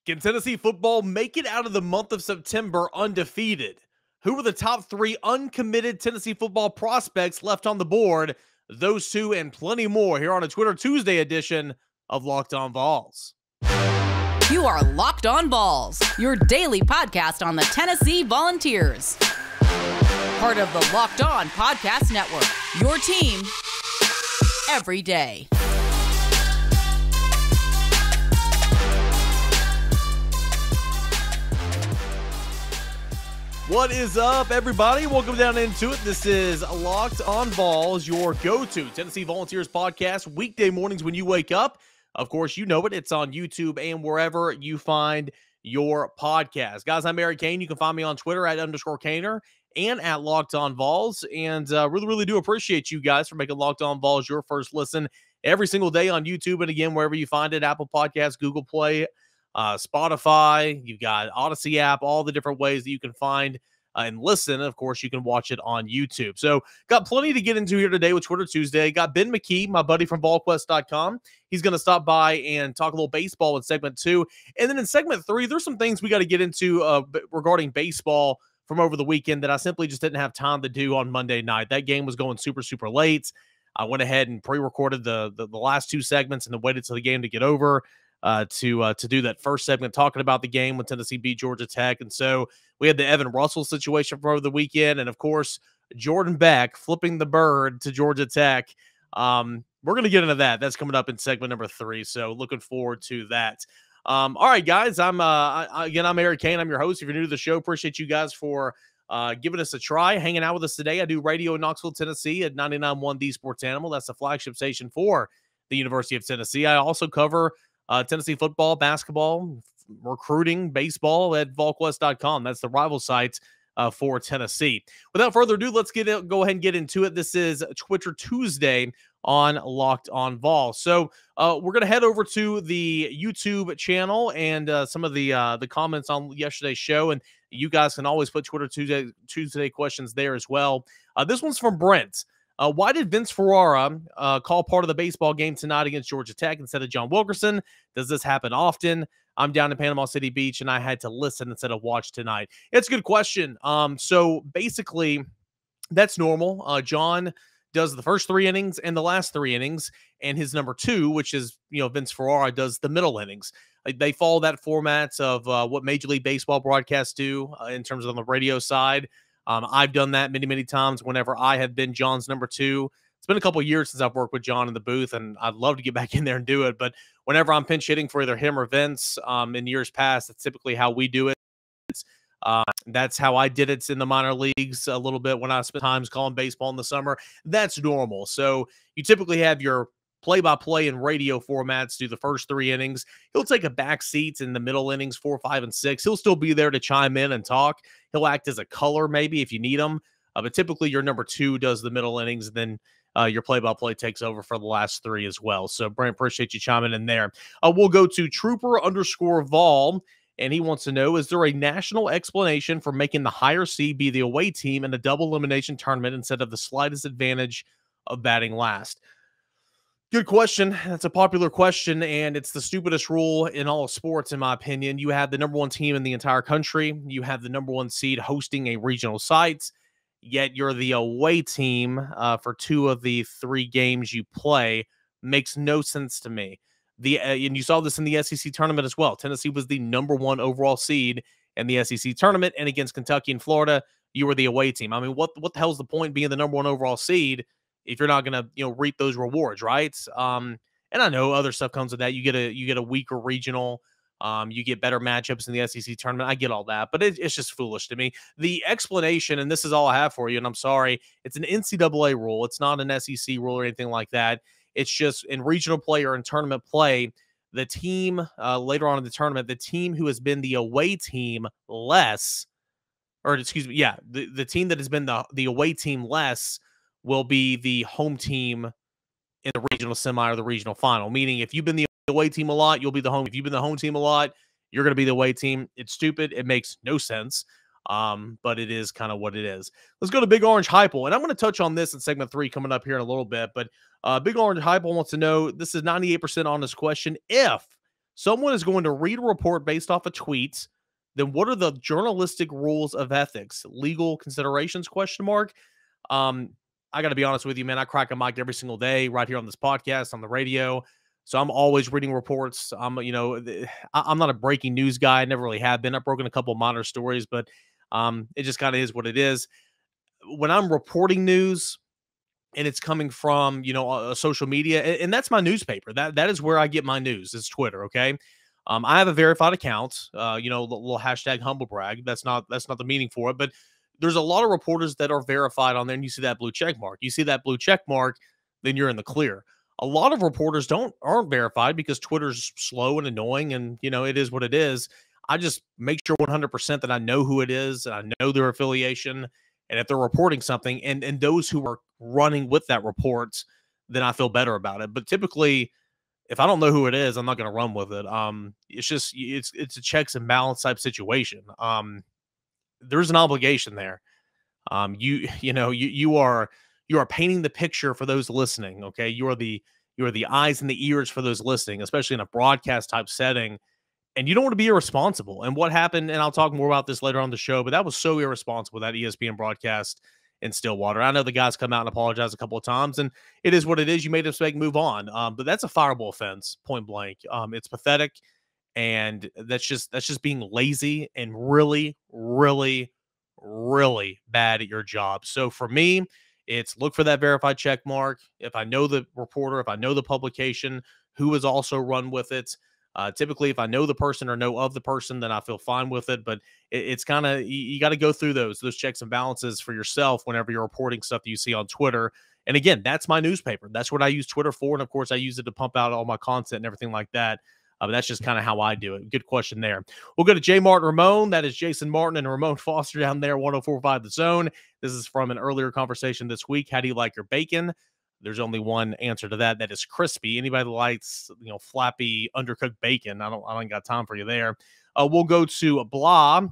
Can Tennessee football make it out of the month of September undefeated? Who are the top 3 uncommitted Tennessee football prospects left on the board? Those two and plenty more here on a Twitter Tuesday edition of Locked On Vols. You are Locked On Vols, your daily podcast on the Tennessee Volunteers. Part of the Locked On Podcast Network, your team every day. What is up, everybody? Welcome down into it. This is Locked On Vols, your go-to Tennessee Volunteers podcast, weekday mornings when you wake up. Of course, you know it. It's on YouTube and wherever you find your podcast. Guys, I'm Eric Kane. You can find me on Twitter at _Kaner and at Locked On Vols. And really do appreciate you guys for making Locked On Vols your first listen every single day on YouTube. And again, wherever you find it, Apple Podcasts, Google Play, Spotify, you've got Odyssey app, all the different ways that you can find and listen. Of course, you can watch it on YouTube. So got plenty to get into here today with Twitter Tuesday. Got Ben McKee, my buddy from VolQuest.com. He's going to stop by and talk a little baseball in segment 2. And then in segment 3, there's some things we got to get into regarding baseball from over the weekend that I simply just didn't have time to do on Monday night. That game was going super late. I went ahead and pre-recorded the last 2 segments and then waited till the game to get over. To do that first segment talking about the game when Tennessee beat Georgia Tech. And so we had the Evan Russell situation for over the weekend. And, of course, Jordan Beck flipping the bird to Georgia Tech. We're going to get into that. That's coming up in segment number 3. So looking forward to that. All right, guys, I'm Eric Kane. I'm your host. If you're new to the show, appreciate you guys for giving us a try, hanging out with us today. I do radio in Knoxville, Tennessee at 99.1 The Sports Animal. That's the flagship station for the University of Tennessee. I also cover Tennessee football, basketball, recruiting, baseball at VolQuest.com. That's the rival site for Tennessee. Without further ado, let's go ahead and get into it. This is Twitter Tuesday on Locked On Vols. So we're going to head over to the YouTube channel and some of the comments on yesterday's show. And you guys can always put Twitter Tuesday questions there as well. This one's from Brent. Why did Vince Ferrara call part of the baseball game tonight against Georgia Tech instead of John Wilkerson? Does this happen often? I'm down in Panama City Beach, and I had to listen instead of watch tonight. It's a good question. So basically, that's normal. John does the first 3 innings and the last 3 innings, and his number 2, which is Vince Ferrara, does the middle innings. They follow that format of what Major League Baseball broadcasts do in terms of on the radio side. I've done that many times whenever I have been John's number 2. It's been a couple of years since I've worked with John in the booth, and I'd love to get back in there and do it. But whenever I'm pinch hitting for either him or Vince in years past, that's typically how we do it. That's how I did it in the minor leagues a little bit when I spent times calling baseball in the summer. That's normal. So you typically have your play-by-play and radio formats do the first 3 innings. He'll take a back seat in the middle innings, 4, 5, and 6. He'll still be there to chime in and talk. He'll act as a color maybe if you need him. But typically your number 2 does the middle innings, and then your play-by-play takes over for the last 3 as well. So, Brent, appreciate you chiming in there. We'll go to Trooper_Vol, and he wants to know, is there a national explanation for making the higher seed be the away team in a double elimination tournament instead of the slightest advantage of batting last? Good question. That's a popular question, and it's the stupidest rule in all of sports, in my opinion. You have the number 1 team in the entire country. You have the number 1 seed hosting a regional site, yet you're the away team for 2 of the 3 games you play. Makes no sense to me. And you saw this in the SEC tournament as well. Tennessee was the number 1 overall seed in the SEC tournament, and against Kentucky and Florida, you were the away team. I mean, what the hell's the point being the number 1 overall seed if you're not going to, reap those rewards, right? And I know other stuff comes with that. You get a weaker regional. You get better matchups in the SEC tournament. I get all that, but it's just foolish to me. The explanation, and this is all I have for you, and I'm sorry, it's an NCAA rule. It's not an SEC rule or anything like that. It's just in regional play or in tournament play, the team later on in the tournament, the team who has been the away team less, or excuse me, yeah, the team that has been the away team less will be the home team in the regional semi or the regional final. Meaning, if you've been the away team a lot, you'll be the home. If you've been the home team a lot, you're going to be the away team. It's stupid. It makes no sense. But it is kind of what it is. Let's go to Big Orange Heupel, and I'm going to touch on this in segment 3 coming up here in a little bit. But Big Orange Heupel wants to know, this is 98% honest question. If someone is going to read a report based off of tweets, then what are the journalistic rules of ethics? Legal considerations, question mark. I got to be honest with you, man. I crack a mic every single day right here on this podcast, on the radio. So I'm always reading reports. I'm not a breaking news guy. I never really have been. I've broken a couple minor stories, but it just kind of is what it is. When I'm reporting news and it's coming from, social media, and that's my newspaper. That is where I get my news. It's Twitter, okay? I have a verified account, little hashtag humble brag. That's not the meaning for it, but there's a lot of reporters that are verified on there, and you see that blue check mark. You see that blue check mark, then you're in the clear. A lot of reporters aren't verified because Twitter's slow and annoying, and it is what it is. I just make sure 100% that I know who it is, and I know their affiliation, and if they're reporting something, and those who are running with that report, then I feel better about it. But typically, if I don't know who it is, I'm not going to run with it. It's just it's a checks and balance type situation. There's an obligation there. You are painting the picture for those listening. Okay, you are the eyes and the ears for those listening, especially in a broadcast type setting. And you don't want to be irresponsible. And what happened, and I'll talk more about this later on the show, but that was so irresponsible, that ESPN broadcast in Stillwater. I know the guys come out and apologize a couple of times, and it is what it is. You made a mistake, move on. But that's a fireable offense, point blank. It's pathetic, and that's just being lazy and really, really, really bad at your job. So for me, it's look for that verified check mark. If I know the reporter, if I know the publication, who has also run with it. Typically, if I know the person or know of the person, then I feel fine with it. But it's kind of, you got to go through those checks and balances for yourself whenever you're reporting stuff that you see on Twitter. And again, that's my newspaper. That's what I use Twitter for. And of course, I use it to pump out all my content and everything like that. But that's just kind of how I do it. Good question there. We'll go to J. Martin Ramon. That is Jason Martin and Ramon Foster down there, 104.5 The Zone. This is from an earlier conversation this week. How do you like your bacon? There's only one answer to that. That is crispy. Anybody that likes, flappy, undercooked bacon, I don't got time for you there. We'll go to Blah.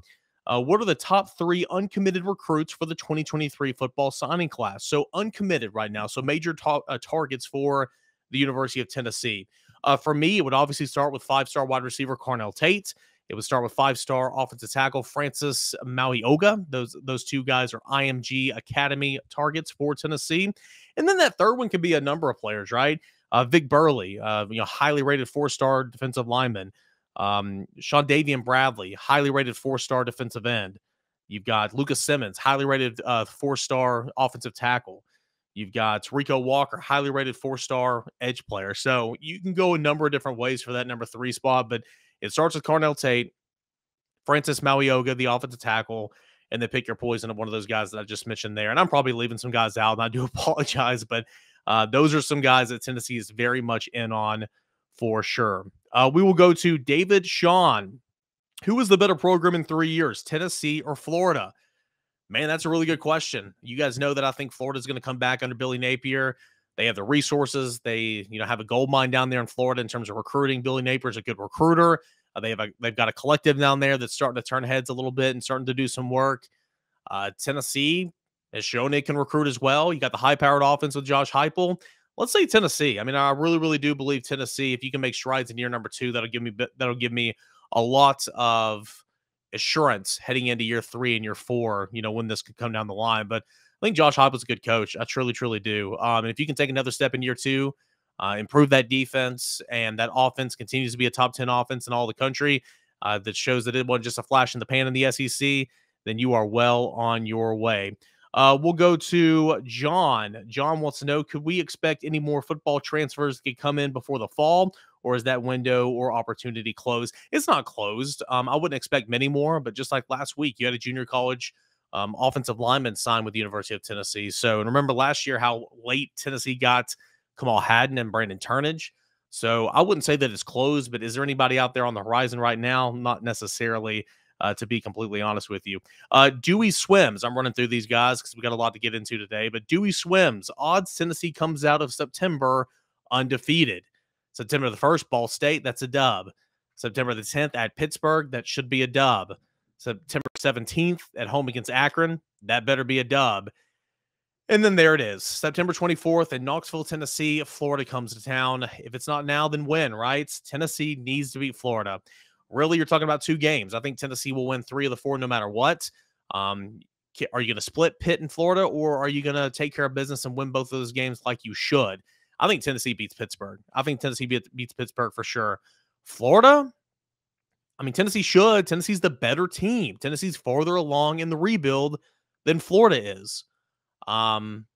What are the top 3 uncommitted recruits for the 2023 football signing class? So uncommitted right now. So major targets for the University of Tennessee. For me, it would obviously start with 5-star wide receiver Carnell Tate. It would start with 5-star offensive tackle Francis Mauioga. Those two guys are IMG Academy targets for Tennessee. And then that third one could be a number of players, right? Vic Burley, highly rated 4-star defensive lineman. Sean Davian Bradley, highly rated 4-star defensive end. You've got Lucas Simmons, highly rated 4-star offensive tackle. You've got Rico Walker, highly rated 4-star edge player. So you can go a number of different ways for that number 3 spot, but it starts with Carnell Tate, Francis Mauioga, the offensive tackle, and then pick your poison of one of those guys that I just mentioned there. And I'm probably leaving some guys out, and I do apologize, but those are some guys that Tennessee is very much in on for sure. We will go to David Sean. Who was the better program in 3 years, Tennessee or Florida? Man, that's a really good question. You guys know that I think Florida's going to come back under Billy Napier. They have the resources. They, have a gold mine down there in Florida in terms of recruiting. Billy Napier is a good recruiter. They've got a collective down there that's starting to turn heads a little bit and starting to do some work. Tennessee has shown it can recruit as well. You got the high-powered offense with Josh Heupel. Let's say Tennessee. I mean, I really, really do believe Tennessee. If you can make strides in year number 2, that'll give me a lot of assurance heading into year 3 and year 4, when this could come down the line. But I think Josh Heupel's a good coach. I truly, truly do. And if you can take another step in year 2, improve that defense, and that offense continues to be a top 10 offense in all the country, that shows that it wasn't just a flash in the pan in the SEC, then you are well on your way. We'll go to John. John wants to know, could we expect any more football transfers to come in before the fall, or is that window or opportunity closed? It's not closed. I wouldn't expect many more, but just like last week, you had a junior college offensive lineman signed with the University of Tennessee. So, and remember last year how late Tennessee got Kamal Haddon and Brandon Turnage. So I wouldn't say that it's closed, but is there anybody out there on the horizon right now? Not necessarily, to be completely honest with you. Dewey Swims. I'm running through these guys because we got a lot to get into today, but Dewey Swims, odds Tennessee comes out of September undefeated. September the 1st, Ball State, that's a dub. September the 10th at Pittsburgh, that should be a dub. September 17th at home against Akron, that better be a dub. And then there it is, September 24th in Knoxville, Tennessee. Florida comes to town. If it's not now, then when, right? Tennessee needs to beat Florida. Really, you're talking about 2 games. I think Tennessee will win 3 of the 4 no matter what. Are you going to split Pitt and Florida, or are you going to take care of business and win both of those games like you should? I think Tennessee beats Pittsburgh. I think Tennessee beats Pittsburgh for sure. Florida, I mean, Tennessee should. Tennessee's the better team. Tennessee's farther along in the rebuild than Florida is. Odds,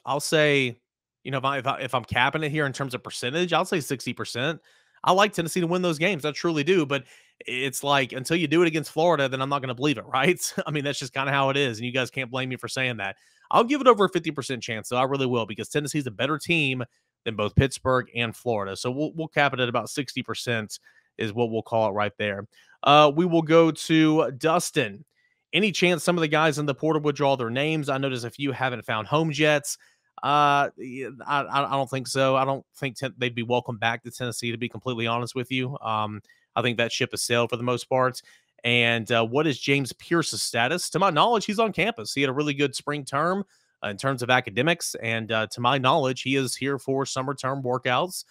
I'll say, if I'm capping it here in terms of percentage, I'll say 60%. I like Tennessee to win those games. I truly do. But it's like, until you do it against Florida, then I'm not going to believe it, right? I mean, that's just kind of how it is. And you guys can't blame me for saying that. I'll give it over a 50% chance, though. I really will, because Tennessee's a better team than both Pittsburgh and Florida. So we'll cap it at about 60% is what we'll call it right there. We will go to Dustin. Any chance some of the guys in the portal would draw their names? I noticed a few haven't found homes yet. I don't think so. I don't think they'd be welcome back to Tennessee, to be completely honest with you. I think that ship has sailed for the most part. And what is James Pierce's status? To my knowledge, he's on campus. He had a really good spring term in terms of academics. And to my knowledge, he is here for summer term workouts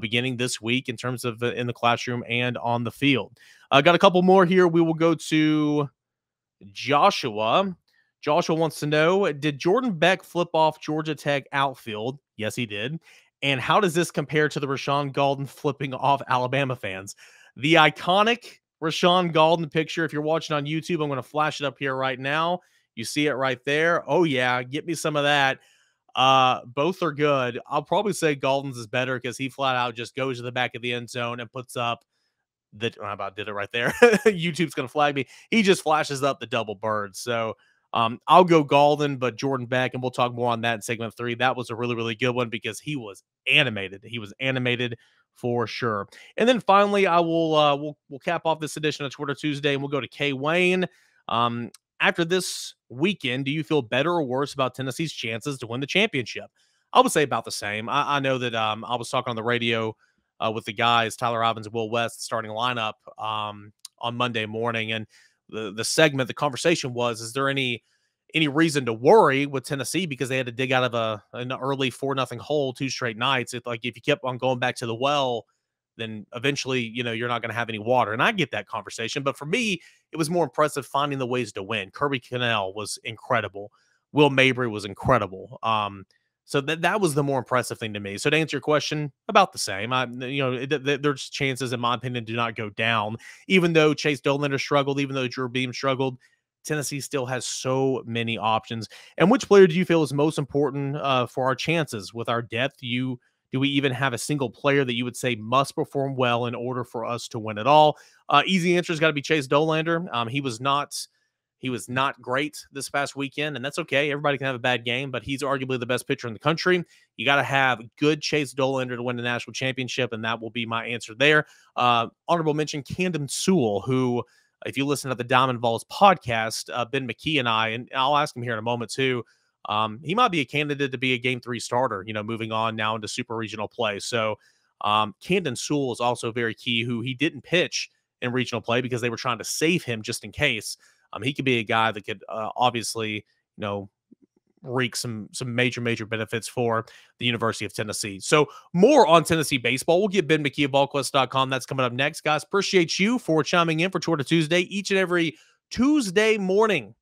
beginning this week in terms of in the classroom and on the field. Got a couple more here. We will go to Joshua. Joshua wants to know, did Jordan Beck flip off Georgia Tech outfield? Yes, he did. And how does this compare to the Rashawn Golden flipping off Alabama fans? The iconic Rashawn Golden picture, if you're watching on YouTube, I'm going to flash it up here right now. You see it right there. Oh, yeah. Get me some of that. Both are good. I'll probably say Golden's is better because he flat out just goes to the back of the end zone and puts up I about did it right there. YouTube's going to flag me. He just flashes up the double bird. So I'll go Golden, but Jordan Beck, and we'll talk more on that in segment 3. That was a really, really good one because he was animated. He was animated for sure. And then finally, I will we'll cap off this edition of Twitter Tuesday, and we'll go to K. Wayne. After this weekend, do you feel better or worse about Tennessee's chances to win the championship? I would say about the same. I know that I was talking on the radio with the guys, Tyler Robbins and Will West, starting lineup on Monday morning. And the segment, the conversation was, is there any reason to worry with Tennessee because they had to dig out of an early 4-0 hole 2 straight nights? It's like, if you kept on going back to the well, then eventually, you're not going to have any water. And I get that conversation. But for me, it was more impressive finding the ways to win. Kirby Connell was incredible. Will Mabry was incredible. So that was the more impressive thing to me. So to answer your question, about the same. There's chances, in my opinion, do not go down. Even though Chase Dolander struggled, even though Drew Beam struggled, Tennessee still has so many options. And which player do you feel is most important for our chances with our depth? Do we even have a single player that you would say must perform well in order for us to win it all? Easy answer has got to be Chase Dolander. He was not great this past weekend, and that's okay. Everybody can have a bad game, but he's arguably the best pitcher in the country. You got to have good Chase Dolander to win the national championship, and that will be my answer there. Honorable mention, Camden Sewell, who, if you listen to the Diamond Vols podcast, Ben McKee and I'll ask him here in a moment too, he might be a candidate to be a Game 3 starter, moving on now into super regional play. So Camden Sewell is also very key, who he didn't pitch in regional play because they were trying to save him just in case. He could be a guy that could obviously, reap some major benefits for the University of Tennessee. So more on Tennessee baseball. We'll get Ben McKee of VolQuest.com. That's coming up next, guys. Appreciate you for chiming in for Twitter Tuesday each and every Tuesday morning.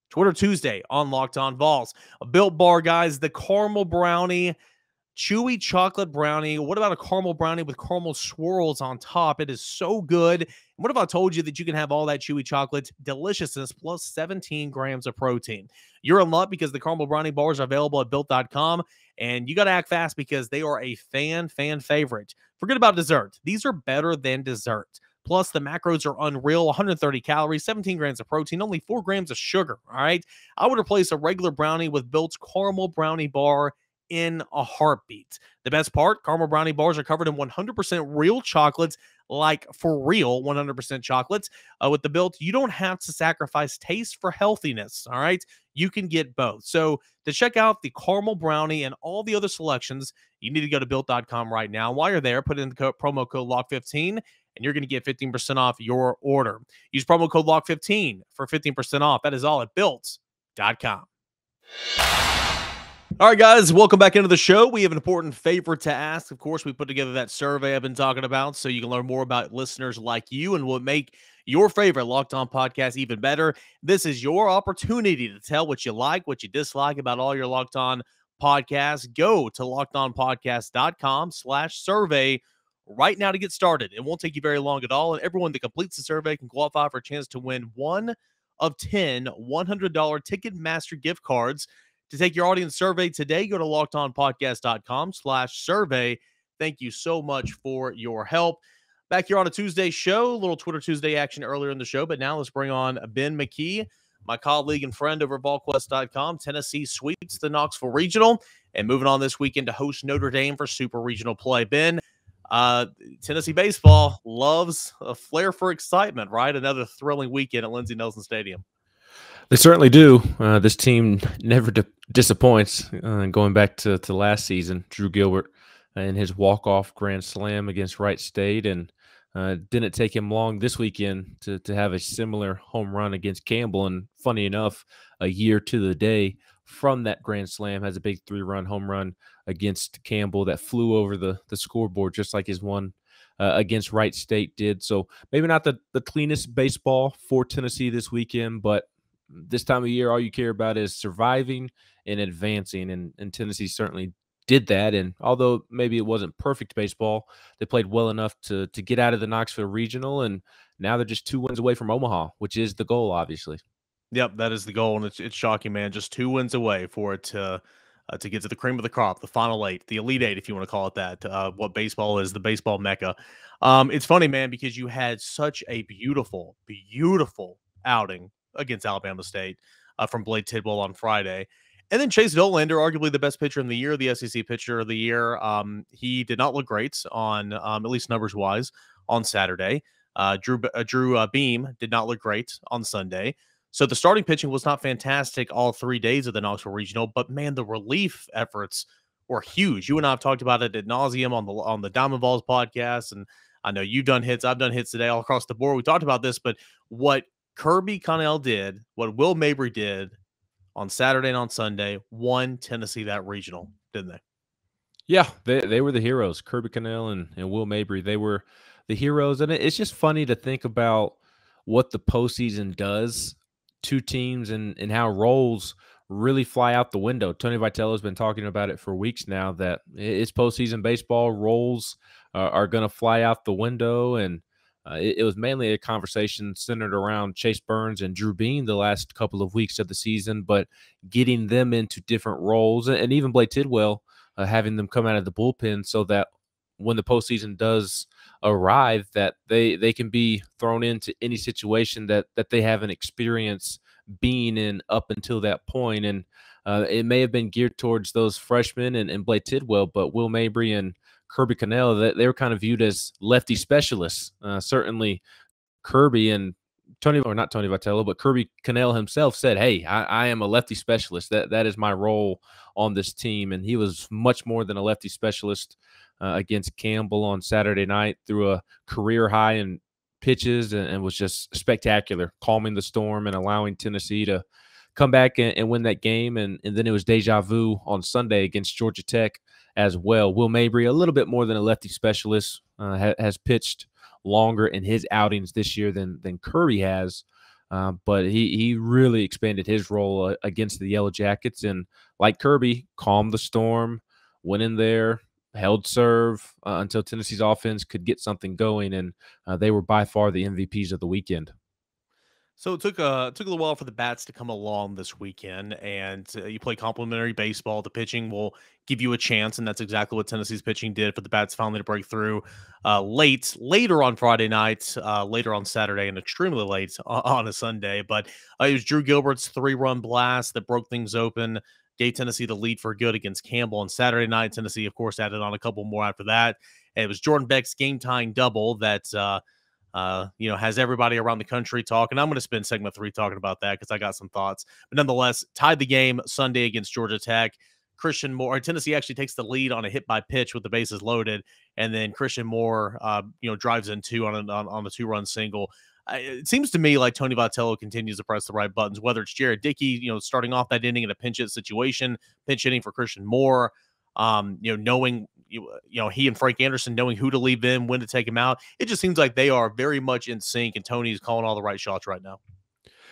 Twitter Tuesday on Locked On Vols. A Built Bar, guys, the caramel brownie, chewy chocolate brownie. What about a caramel brownie with caramel swirls on top? It is so good. And what if I told you that you can have all that chewy chocolate deliciousness plus 17 grams of protein? You're in luck because the caramel brownie bars are available at Built.com, and you got to act fast because they are a fan favorite. Forget about dessert. These are better than dessert. Plus, the macros are unreal. 130 calories, 17 grams of protein, only 4 grams of sugar, all right? I would replace a regular brownie with Built's caramel brownie bar in a heartbeat. The best part, caramel brownie bars are covered in 100% real chocolates, like for real 100% chocolates. With the Built, you don't have to sacrifice taste for healthiness, all right? You can get both. So to check out the caramel brownie and all the other selections, you need to go to Built.com right now. While you're there, put in the promo code LOCK15, and you're going to get 15% off your order. Use promo code LOCK15 for 15% off. That is all at Built.com. All right, guys, welcome back into the show. We have an important favor to ask. Of course, we put together that survey I've been talking about so you can learn more about listeners like you and what make your favorite Locked On podcast even better. This is your opportunity to tell what you like, what you dislike about all your Locked On podcasts. Go to lockedonpodcast.com/survey right now to get started. It won't take you very long at all, and everyone that completes the survey can qualify for a chance to win one of 10 $100 Ticketmaster gift cards. To take your audience survey today, go to lockedonpodcast.com/survey. Thank you so much for your help. Back here on a Tuesday show, a little Twitter Tuesday action earlier in the show, but now let's bring on Ben McKee, my colleague and friend over at VolQuest.com. Tennessee sweeps the Knoxville Regional and moving on this weekend to host Notre Dame for Super Regional play. Ben, Tennessee baseball loves a flair for excitement, right? Another thrilling weekend at Lindsey Nelson Stadium. They certainly do. This team never disappoints. Going back to last season, Drew Gilbert in his walk-off grand slam against Wright State, and didn't take him long this weekend to have a similar home run against Campbell. And funny enough, a year to the day from that grand slam, has a big 3-run home run against Campbell that flew over the scoreboard, just like his one against Wright State did. So maybe not the cleanest baseball for Tennessee this weekend, but this time of year, all you care about is surviving and advancing, and Tennessee certainly did that. And although maybe it wasn't perfect baseball, they played well enough to get out of the Knoxville Regional, and now they're just 2 wins away from Omaha, which is the goal, obviously. Yep, that is the goal, and it's shocking, man. Just 2 wins away for it to get to the cream of the crop, the final 8, the Elite 8, if you want to call it that. What baseball is, the baseball mecca. It's funny, man, because you had such a beautiful, beautiful outing against Alabama State from Blake Tidwell on Friday. And then Chase Dollander, arguably the best pitcher in the year, the SEC pitcher of the year. He did not look great on, at least numbers-wise, on Saturday. Drew Beam did not look great on Sunday. So the starting pitching was not fantastic all 3 days of the Knoxville Regional, but, man, the relief efforts were huge. You and I have talked about it ad nauseum on the Diamond Vols podcast, and I know you've done hits. I've done hits today all across the board. We talked about this, but what Kirby Connell did, what Will Mabry did on Saturday and on Sunday, won Tennessee that regional, didn't they? Yeah, they were the heroes. Kirby Connell and Will Mabry, they were the heroes. And it's just funny to think about what the postseason does to teams and how roles really fly out the window. Tony Vitello has been talking about it for weeks now, that it's postseason baseball. Roles are going to fly out the window, and it was mainly a conversation centered around Chase Burns and Drew Beam the last couple of weeks of the season, but getting them into different roles, and even Blake Tidwell, having them come out of the bullpen so that when the postseason does arrive, that they can be thrown into any situation that they haven't experienced being in up until that point. And it may have been geared towards those freshmen and Blake Tidwell, but Will Mabry and Kirby Connell, they were kind of viewed as lefty specialists. Certainly Kirby and not Tony Vitello, but Kirby Connell himself said, hey, I am a lefty specialist. That is my role on this team. And he was much more than a lefty specialist against Campbell on Saturday night, threw a career high in pitches and was just spectacular, calming the storm and allowing Tennessee to come back and win that game. And then it was deja vu on Sunday against Georgia Tech as well. Will Mabry, a little bit more than a lefty specialist, has pitched longer in his outings this year than Kirby has. But he really expanded his role against the Yellow Jackets. And like Kirby, calmed the storm, went in there, held serve until Tennessee's offense could get something going. And they were by far the MVPs of the weekend. So it took a little while for the bats to come along this weekend, and you play complimentary baseball. The pitching will give you a chance, and that's exactly what Tennessee's pitching did for the bats finally to break through later on Friday night, later on Saturday, and extremely late on a Sunday. But it was Drew Gilbert's 3-run blast that broke things open, gave Tennessee the lead for good against Campbell on Saturday night. Tennessee, of course, added on a couple more after that. And it was Jordan Beck's game-tying double that has everybody around the country talking. I'm going to spend segment 3 talking about that because I got some thoughts. But nonetheless, tied the game Sunday against Georgia Tech. Christian Moore, Tennessee actually takes the lead on a hit by pitch with the bases loaded, and then Christian Moore, drives in 2 on a 2-run single. it seems to me like Tony Vitello continues to press the right buttons, whether it's Jared Dickey, starting off that inning in a pinch hit situation, pinch hitting for Christian Moore, knowing, he and Frank Anderson knowing who to leave in, when to take him out. It just seems like they are very much in sync, and Tony's calling all the right shots right now.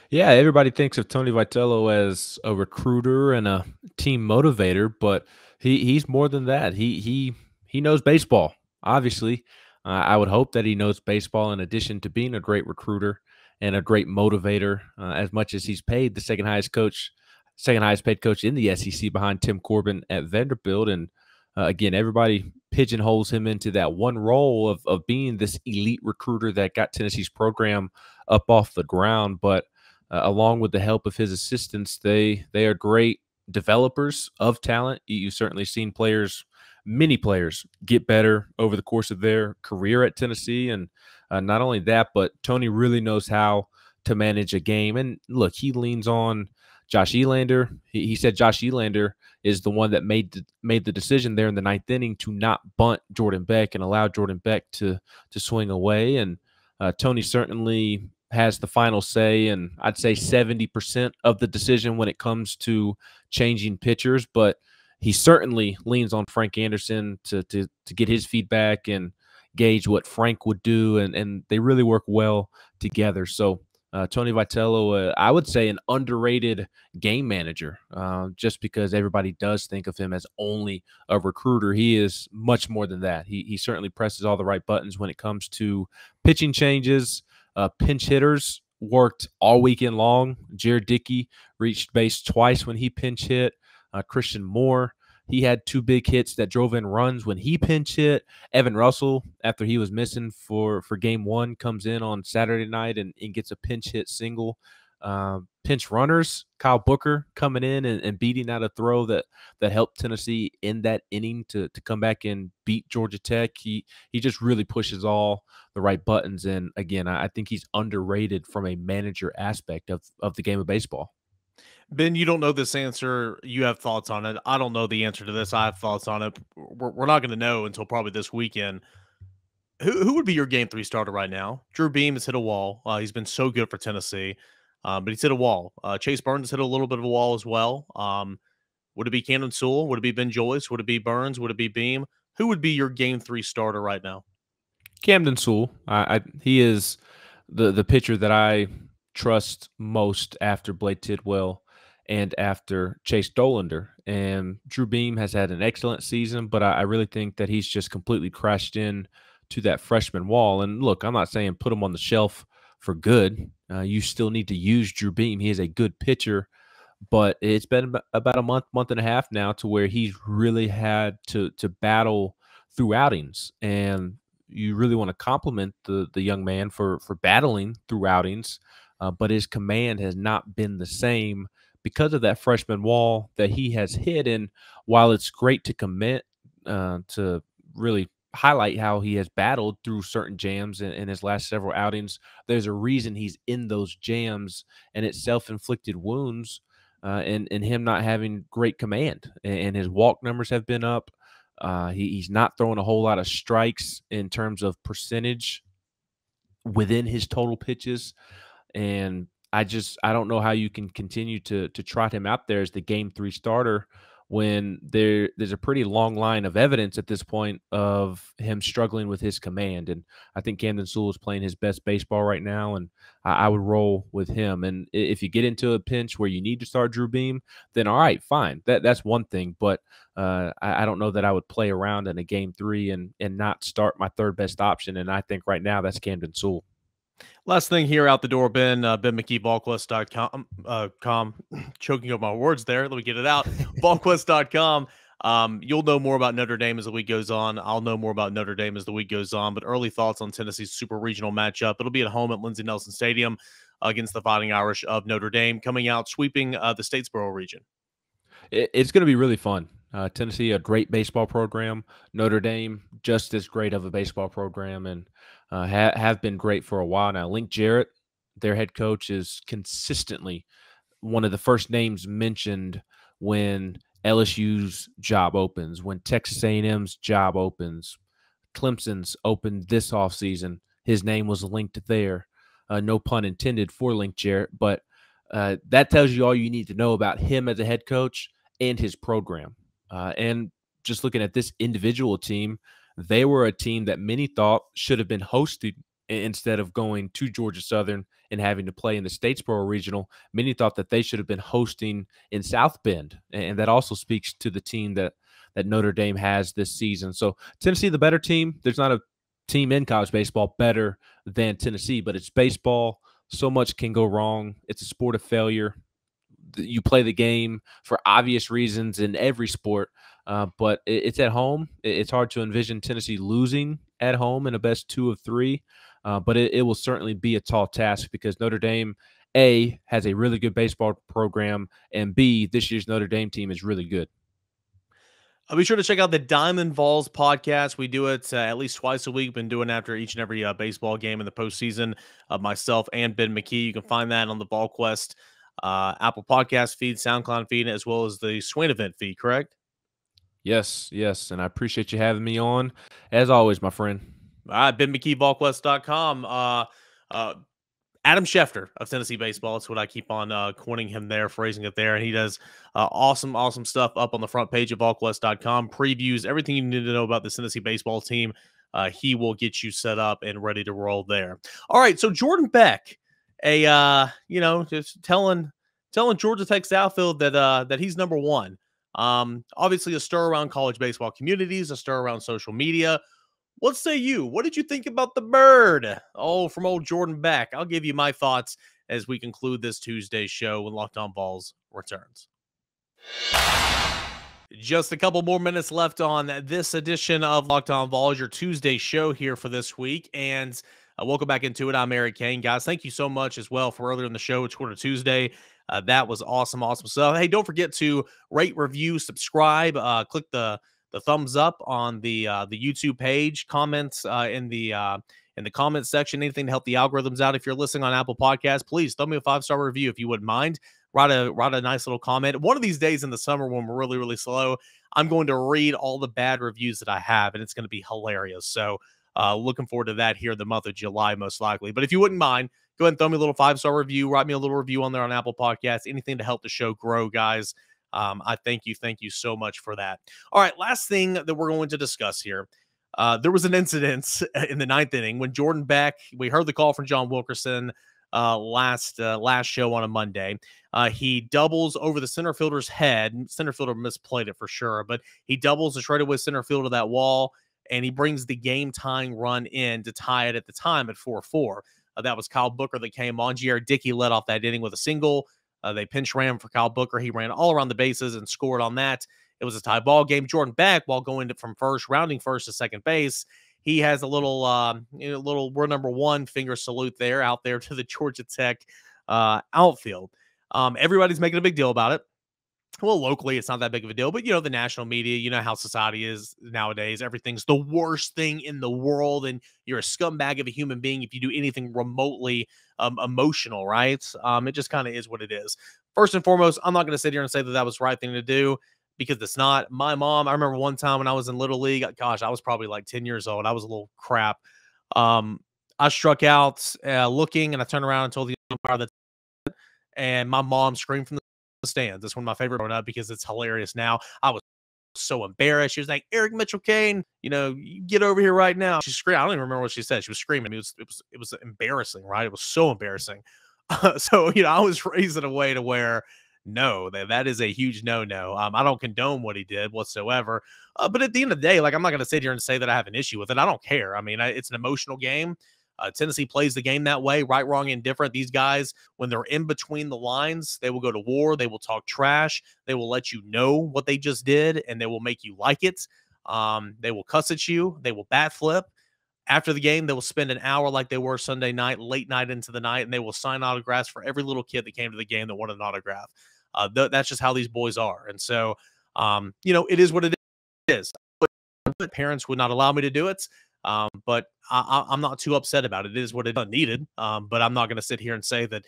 Yeah, everybody thinks of Tony Vitello as a recruiter and a team motivator, but he's more than that. He knows baseball, obviously. I would hope that he knows baseball in addition to being a great recruiter and a great motivator, as much as he's paid the second highest paid coach in the SEC behind Tim Corbin at Vanderbilt. And again, everybody pigeonholes him into that one role of being this elite recruiter that got Tennessee's program up off the ground. But along with the help of his assistants, they are great developers of talent. You've certainly seen many players get better over the course of their career at Tennessee. And not only that, but Tony really knows how to manage a game. And look, he leans on Josh Elander. He said Josh Elander is the one that made the decision there in the ninth inning to not bunt Jordan Beck and allow Jordan Beck to swing away. And Tony certainly has the final say, and I'd say 70% of the decision when it comes to changing pitchers. But he certainly leans on Frank Anderson to get his feedback and gauge what Frank would do, and they really work well together. So Tony Vitello, I would say an underrated game manager, just because everybody does think of him as only a recruiter. He is much more than that. He certainly presses all the right buttons when it comes to pitching changes. Pinch hitters worked all weekend long. Jared Dickey reached base twice when he pinch hit. Christian Moore, he had 2 big hits that drove in runs when he pinch hit. Evan Russell, after he was missing for game 1, comes in on Saturday night and gets a pinch hit single. Pinch runners, Kyle Booker coming in and beating out a throw that helped Tennessee in that inning to come back and beat Georgia Tech. He just really pushes all the right buttons. And again, I think he's underrated from a manager aspect of the game of baseball. Ben, you don't know this answer. You have thoughts on it. I don't know the answer to this. I have thoughts on it. We're not going to know until probably this weekend. Who would be your game 3 starter right now? Drew Beam has hit a wall. He's been so good for Tennessee, but he's hit a wall. Chase Burns has hit a little bit of a wall as well. Would it be Camden Sewell? Would it be Ben Joyce? Would it be Burns? Would it be Beam? Who would be your game 3 starter right now? Camden Sewell. He is the pitcher that I trust most after Blake Tidwell and after Chase Dolander. And Drew Beam has had an excellent season, but I really think that he's just completely crashed in to that freshman wall. And look, I'm not saying put him on the shelf for good. You still need to use Drew Beam. He is a good pitcher, but it's been about a month and a half now to where he's really had to battle through outings. And you really want to compliment the young man for battling through outings, but his command has not been the same because of that freshman wall that he has hit. And while it's great to commit, to really highlight how he has battled through certain jams in his last several outings, there's a reason he's in those jams, and it's self-inflicted wounds and him not having great command. And his walk numbers have been up. He's not throwing a whole lot of strikes in terms of percentage within his total pitches. And I don't know how you can continue to trot him out there as the game 3 starter when there's a pretty long line of evidence at this point of him struggling with his command. And I think Camden Sewell is playing his best baseball right now, and I would roll with him. And if you get into a pinch where you need to start Drew Beam, then all right, fine. That's one thing. But I don't know that I would play around in a game 3 and not start my third best option. And I think right now that's Camden Sewell. Last thing here out the door, Ben McKee, VolQuest.com. Choking up my words there. Let me get it out. VolQuest.com. You'll know more about Notre Dame as the week goes on. I'll know more about Notre Dame as the week goes on. But early thoughts on Tennessee's super regional matchup. It'll be at home at Lindsey Nelson Stadium against the Fighting Irish of Notre Dame, coming out sweeping the Statesboro region. It's going to be really fun. Tennessee, a great baseball program. Notre Dame, just as great of a baseball program, and have been great for a while now. Link Jarrett, their head coach, is consistently one of the first names mentioned when LSU's job opens, when Texas A&M's job opens, Clemson's opened this offseason. His name was linked there. no pun intended for Link Jarrett, but that tells you all you need to know about him as a head coach and his program. And just looking at this individual team, they were a team that many thought should have been hosted instead of going to Georgia Southern and having to play in the Statesboro Regional. Many thought that they should have been hosting in South Bend, and that also speaks to the team that Notre Dame has this season. So Tennessee, the better team. There's not a team in college baseball better than Tennessee, but it's baseball. So much can go wrong. It's a sport of failure. You play the game for obvious reasons in every sport, but it's at home. It's hard to envision Tennessee losing at home in a best 2 of 3, but it will certainly be a tall task because Notre Dame, A, has a really good baseball program, and B, this year's Notre Dame team is really good. Be sure to check out the Diamond Vols podcast. We do it at least twice a week. Been doing after each and every baseball game in the postseason. Myself and Ben McKee. You can find that on the VolQuest Apple Podcast feed, SoundCloud feed, as well as the Swain event feed, correct? Yes, and I appreciate you having me on, as always, my friend. All right, Ben McKee, VolQuest.com. Adam Schefter of Tennessee Baseball. That's what I keep on coining him there, phrasing it there. And he does awesome stuff up on the front page of VolQuest.com. Previews everything you need to know about the Tennessee baseball team. He will get you set up and ready to roll there. All right, so Jordan Beck, just telling Georgia Tech Southfield that he's number one. Obviously a stir around college baseball communities, a stir around social media. What say you? What did you think about the bird? Oh, from old Jordan Beck. I'll give you my thoughts as we conclude this Tuesday show when Locked On Vols returns. Just a couple more minutes left on this edition of Locked On Vols, your Tuesday show here for this week. And welcome back into it. I'm Eric Kane. Guys, thank you so much as well for earlier in the show. It's Quarter Tuesday. That was awesome stuff. Hey, don't forget to rate, review, subscribe. Click the thumbs up on the YouTube page, comments in the comment section, anything to help the algorithms out. If you're listening on Apple Podcasts, please throw me a 5-star review if you wouldn't mind. Write a nice little comment. One of these days in the summer when we're really, really slow, I'm going to read all the bad reviews that I have, and it's going to be hilarious. So looking forward to that here in the month of July, most likely. But if you wouldn't mind, go ahead and throw me a little 5-star review. Write me a little review on there on Apple Podcasts. Anything to help the show grow, guys. I thank you so much for that. All right, last thing that we're going to discuss here. There was an incident in the 9th inning when Jordan Beck, we heard the call from John Wilkerson last show on a Monday. He doubles over the center fielder's head. Center fielder misplayed it for sure, but he doubles the straightaway center field to that wall, and he brings the game-tying run in to tie it at the time at 4-4. That was Kyle Booker that came on. Jared Dickey led off that inning with a single. They pinch ran for Kyle Booker. He ran all around the bases and scored on that. It was a tie ball game. Jordan Beck, while going from first, rounding first to second base, he has a little we're number one finger salute there out there to the Georgia Tech outfield. Everybody's making a big deal about it. Well, locally, it's not that big of a deal, but, the national media, how society is nowadays. Everything's the worst thing in the world, and you're a scumbag of a human being if you do anything remotely emotional, right? It just kind of is what it is. First and foremost, I'm not going to sit here and say that was the right thing to do because it's not. My mom, I remember one time when I was in Little League, gosh, I was probably like 10 years old. I was a little crap. I struck out looking, and I turned around and told the umpire that, and my mom screamed from the stands. That's one of my favorite growing up because it's hilarious now. I was so embarrassed. She was like, Eric Mitchell Kane, you get over here right now. She screamed. I don't even remember what she said. She was screaming. It was embarrassing, right? It was so embarrassing. So, I was raised in a way to where no, that is a huge no. I don't condone what he did whatsoever. But at the end of the day, I'm not going to sit here and say that I have an issue with it. I don't care. I mean, it's an emotional game. Tennessee plays the game that way, right, wrong, indifferent. These guys, when they're in between the lines, they will go to war. They will talk trash. They will let you know what they just did, and they will make you like it. They will cuss at you. They will bat flip. After the game, they will spend an hour like they were Sunday night, late night into the night, and they will sign autographs for every little kid that came to the game that wanted an autograph. That's just how these boys are. And so, it is what it is. Parents would not allow me to do it. But I'm not too upset about it. It is what it needed. But I'm not going to sit here and say that,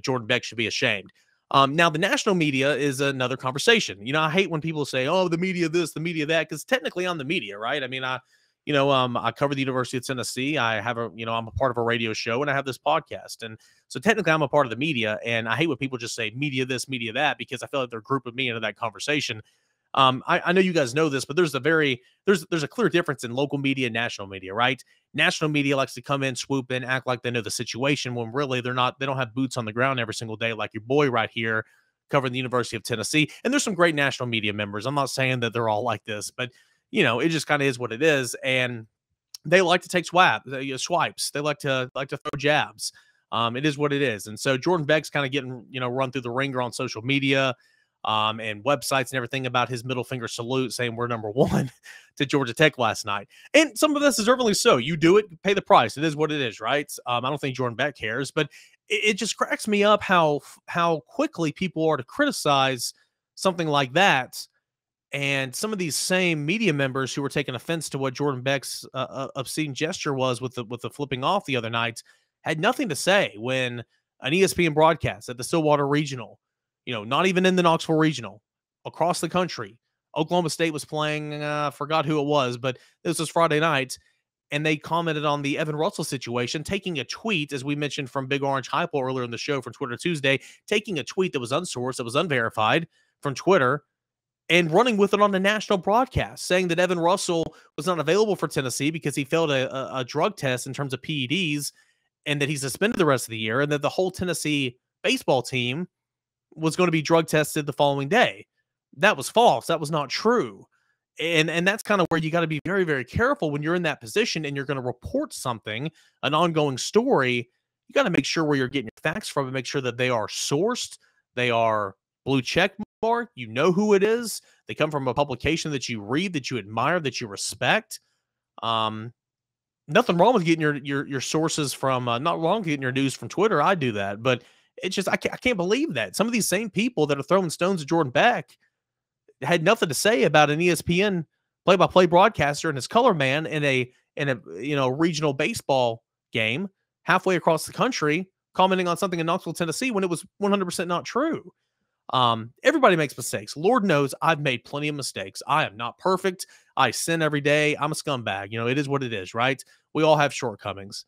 Jordan Beck should be ashamed. Now, the national media is another conversation. I hate when people say, oh, the media this, the media that, because technically I'm the media, right? I mean, I cover the University of Tennessee. I have I'm a part of a radio show, and I have this podcast. And so technically I'm a part of the media, and I hate when people just say media this, media that, because I feel like they're grouping me into that conversation. I know you guys know this, but there's a clear difference in local media and national media, right? National media likes to come in, swoop in, act like they know the situation when really they don't have boots on the ground every single day, like your boy right here covering the University of Tennessee. And there's some great national media members. I'm not saying that they're all like this, but it just kind of is what it is. And they like to take swipes. They like to throw jabs. It is what it is. And so Jordan Beck's kind of getting, run through the ringer on social media and websites and everything about his middle finger salute saying we're number one to Georgia Tech last night. And some of this is deservedly so. You do it, pay the price. It is what it is, right? I don't think Jordan Beck cares, but it just cracks me up how quickly people are to criticize something like that. And some of these same media members who were taking offense to what Jordan Beck's obscene gesture was with the flipping off the other night had nothing to say when an ESPN broadcast at the Stillwater Regional, not even in the Knoxville Regional, across the country, Oklahoma State was playing, forgot who it was, but this was Friday night, and they commented on the Evan Russell situation, taking a tweet, as we mentioned from Big Orange Heupel earlier in the show from Twitter Tuesday, taking a tweet that was unsourced, that was unverified from Twitter, and running with it on the national broadcast, saying that Evan Russell was not available for Tennessee because he failed a drug test in terms of PEDs, and that he's suspended the rest of the year, and that the whole Tennessee baseball team was going to be drug tested the following day. That was false. That was not true. And that's kind of where you got to be very, very careful when you're in that position and you're going to report something, an ongoing story. You got to make sure where you're getting your facts from and make sure that they are sourced, they are blue check mark, you know who it is, they come from a publication that you read, that you admire, that you respect. Nothing wrong with getting your sources from not wrong getting your news from Twitter. I do that, but it's just I can't believe that some of these same people that are throwing stones at Jordan Beck had nothing to say about an ESPN play-by-play broadcaster and his color man in a regional baseball game halfway across the country, commenting on something in Knoxville, Tennessee, when it was 100% not true. Everybody makes mistakes. Lord knows I've made plenty of mistakes. I am not perfect. I sin every day. I'm a scumbag. It is what it is, right? We all have shortcomings.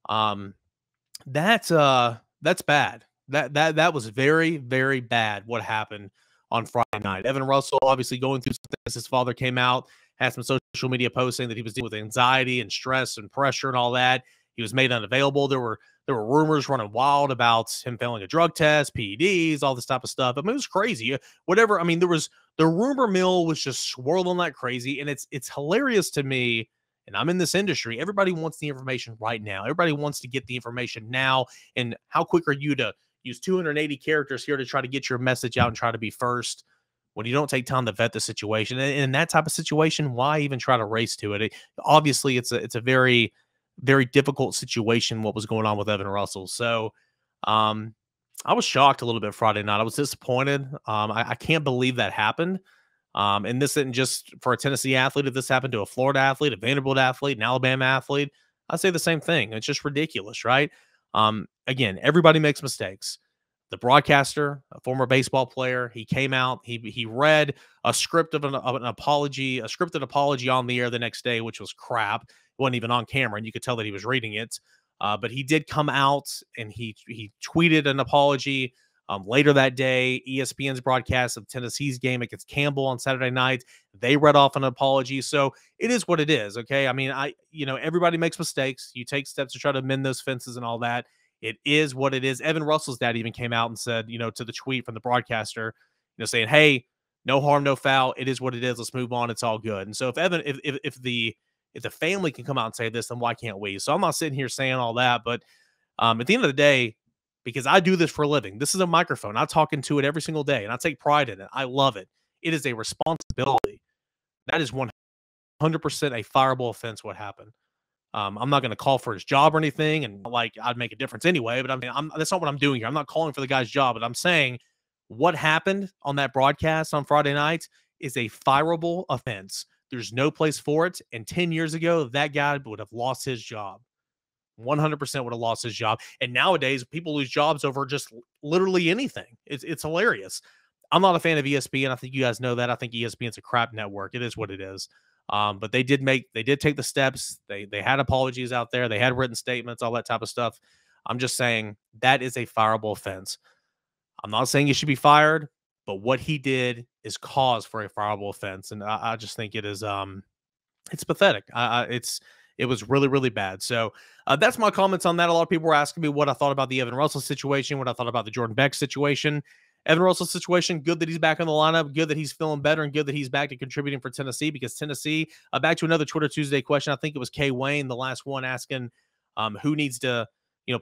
That's bad. That was very, very bad what happened on Friday night. Evan Russell obviously going through some things. His father came out, had some social media posts saying that he was dealing with anxiety and stress and pressure and all that. He was made unavailable. There were rumors running wild about him failing a drug test, PEDs, all this type of stuff. I mean, it was crazy. Whatever. I mean, the rumor mill was just swirling like crazy. And it's hilarious to me. And I'm in this industry. Everybody wants the information right now. Everybody wants to get the information now. And how quick are you to use 280 characters here to try to get your message out and try to be first when you don't take time to vet the situation? And in that type of situation, why even try to race to it? Obviously, it's a very, very difficult situation, what was going on with Evan Russell. So I was shocked a little bit Friday night. I was disappointed. I can't believe that happened. And this isn't just for a Tennessee athlete. If this happened to a Florida athlete, a Vanderbilt athlete, an Alabama athlete, I'd say the same thing. It's just ridiculous, right? Again, everybody makes mistakes. The broadcaster, a former baseball player, he came out, he read a script of an apology, a scripted apology on the air the next day, which was crap. It wasn't even on camera, and you could tell that he was reading it. But he did come out and he tweeted an apology. Later that day, ESPN's broadcast of Tennessee's game against Campbell on Saturday night, they read off an apology. So it is what it is. Okay. I mean, everybody makes mistakes. You take steps to try to mend those fences and all that. It is what it is. Evan Russell's dad even came out and said, to the tweet from the broadcaster, saying, hey, no harm, no foul. It is what it is. Let's move on. It's all good. And so if the family can come out and say this, then why can't we? So I'm not sitting here saying all that, but at the end of the day, because I do this for a living, this is a microphone. I talk into it every single day, and I take pride in it. I love it. It is a responsibility. That is 100% a fireable offense what happened. I'm not going to call for his job or anything, and I'd make a difference anyway, but that's not what I'm doing here. I'm not calling for the guy's job, but I'm saying what happened on that broadcast on Friday night is a fireable offense. There's no place for it, and 10 years ago, that guy would have lost his job. 100% would have lost his job. And nowadays, people lose jobs over just literally anything. It's hilarious. I'm not a fan of ESPN. I think you guys know that. I think ESPN's a crap network. It is what it is. But they did take the steps. They had apologies out there. They had written statements, all that type of stuff. I'm just saying that is a fireable offense. I'm not saying he should be fired, but what he did is cause for a fireable offense. And I just think it is, it's pathetic. It was really, really bad. So that's my comments on that. A lot of people were asking me what I thought about the Evan Russell situation, what I thought about the Jordan Beck situation. Evan Russell situation, good that he's back in the lineup, good that he's feeling better, and good that he's back to contributing for Tennessee, because Tennessee, back to another Twitter Tuesday question. I think it was K. Wayne, the last one, asking who needs to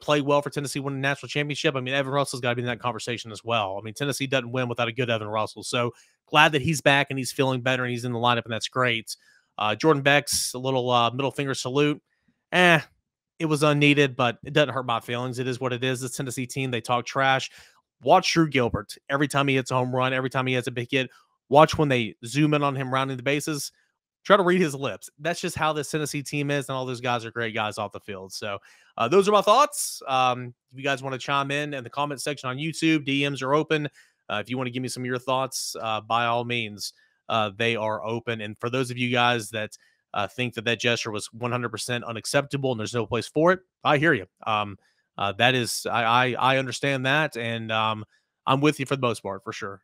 play well for Tennessee win the national championship. I mean, Evan Russell's got to be in that conversation as well. I mean, Tennessee doesn't win without a good Evan Russell. So glad that he's back and he's feeling better and he's in the lineup, and that's great. Jordan Beck's a little middle finger salute. It was unneeded, but it doesn't hurt my feelings. It is what it is. This Tennessee team, they talk trash. Watch Drew Gilbert. Every time he hits a home run, every time he has a big hit, watch when they zoom in on him rounding the bases. Try to read his lips. That's just how this Tennessee team is, and all those guys are great guys off the field. So those are my thoughts. If you guys want to chime in the comment section on YouTube, DMs are open. If you want to give me some of your thoughts, by all means, they are open. And for those of you guys that think that gesture was 100% unacceptable and there's no place for it, I hear you. That is, I understand that, and I'm with you for the most part, for sure.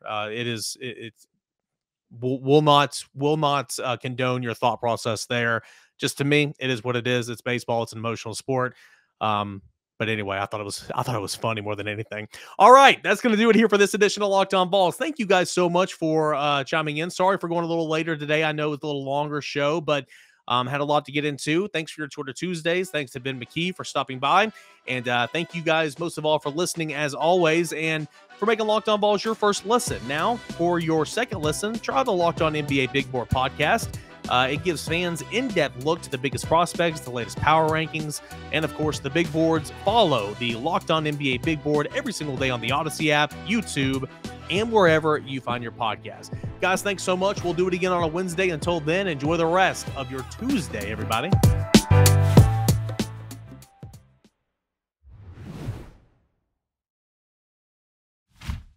Will not condone your thought process there. Just to me, it is what it is. It's baseball. It's an emotional sport. But anyway, I thought it was funny more than anything. All right, that's going to do it here for this edition of Locked On Vols. Thank you guys so much for chiming in. Sorry for going a little later today. I know it's a little longer show, but had a lot to get into. Thanks for your Twitter Tuesdays. Thanks to Ben McKee for stopping by. And thank you guys most of all for listening as always, and for making Locked On Vols your first listen. Now, for your second listen, try the Locked On NBA Big Board podcast. It gives fans in-depth look to the biggest prospects, the latest power rankings, and of course the big boards. Follow the Locked On NBA Big Board every single day on the Odyssey app, YouTube, and wherever you find your podcast. Guys, thanks so much. We'll do it again on a Wednesday. Until then, enjoy the rest of your Tuesday, everybody.